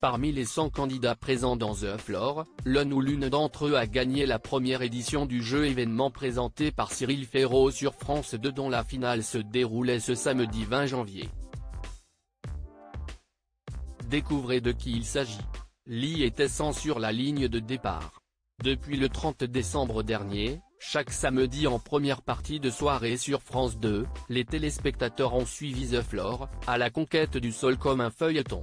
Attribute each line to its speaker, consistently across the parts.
Speaker 1: Parmi les 100 candidats présents dans The Floor, l'un ou l'une d'entre eux a gagné la première édition du jeu événement présenté par Cyril Ferraud sur France 2 dont la finale se déroulait ce samedi 20 janvier. Découvrez de qui il s'agit. Lee était 100 sur la ligne de départ. Depuis le 30 décembre dernier, chaque samedi en première partie de soirée sur France 2, les téléspectateurs ont suivi The Floor, à la conquête du sol comme un feuilleton.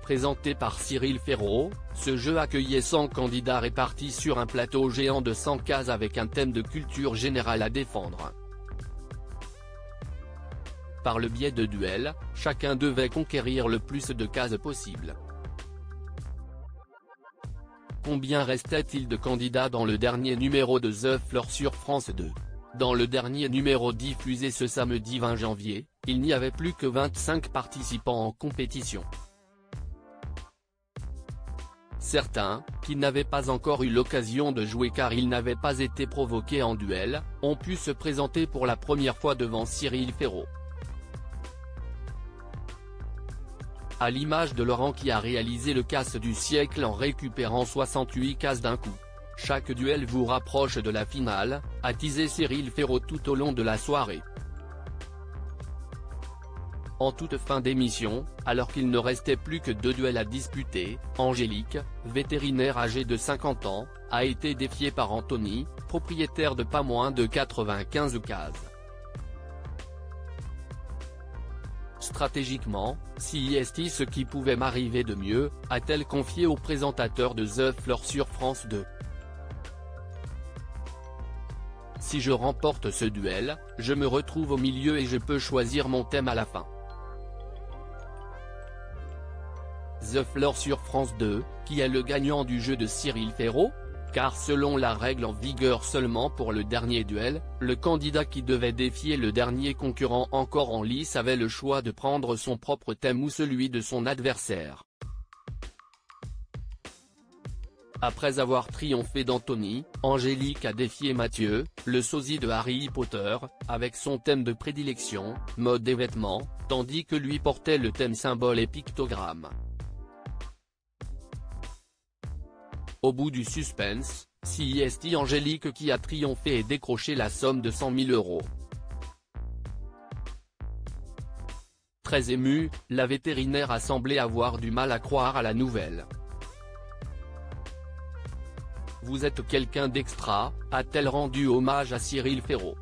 Speaker 1: Présenté par Cyril Ferraud, ce jeu accueillait 100 candidats répartis sur un plateau géant de 100 cases avec un thème de culture générale à défendre. Par le biais de duels, chacun devait conquérir le plus de cases possible. Combien restait-il de candidats dans le dernier numéro de The Floor sur France 2 ? Dans le dernier numéro diffusé ce samedi 20 janvier, il n'y avait plus que 25 participants en compétition. Certains, qui n'avaient pas encore eu l'occasion de jouer car ils n'avaient pas été provoqués en duel, ont pu se présenter pour la première fois devant Cyril Ferraud. À l'image de Laurent qui a réalisé le casse du siècle en récupérant 68 cases d'un coup. Chaque duel vous rapproche de la finale, a teasé Cyril Ferraud tout au long de la soirée. En toute fin d'émission, alors qu'il ne restait plus que 2 duels à disputer, Angélique, vétérinaire âgée de 50 ans, a été défiée par Anthony, propriétaire de pas moins de 95 cases. Stratégiquement, CIST ce qui pouvait m'arriver de mieux, a-t-elle confié au présentateur de The Floor sur France 2. Si je remporte ce duel, je me retrouve au milieu et je peux choisir mon thème à la fin. The Floor sur France 2, qui est le gagnant du jeu de Cyril Ferraud ? Car selon la règle en vigueur seulement pour le dernier duel, le candidat qui devait défier le dernier concurrent encore en lice avait le choix de prendre son propre thème ou celui de son adversaire. Après avoir triomphé d'Anthony, Angélique a défié Mathieu, le sosie de Harry Potter, avec son thème de prédilection, mode et vêtements, tandis que lui portait le thème symbole et pictogramme. Au bout du suspense, CIST Angélique qui a triomphé et décroché la somme de 100 000 €. Très émue, la vétérinaire a semblé avoir du mal à croire à la nouvelle. Vous êtes quelqu'un d'extra, a-t-elle rendu hommage à Cyril Ferraud.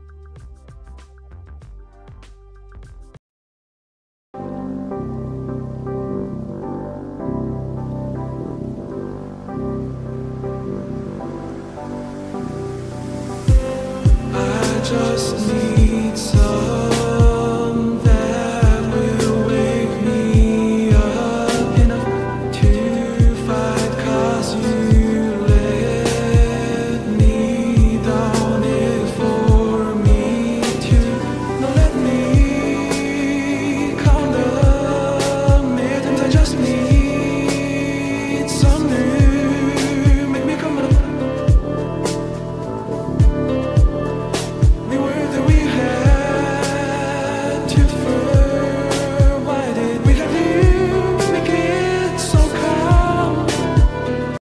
Speaker 2: Just need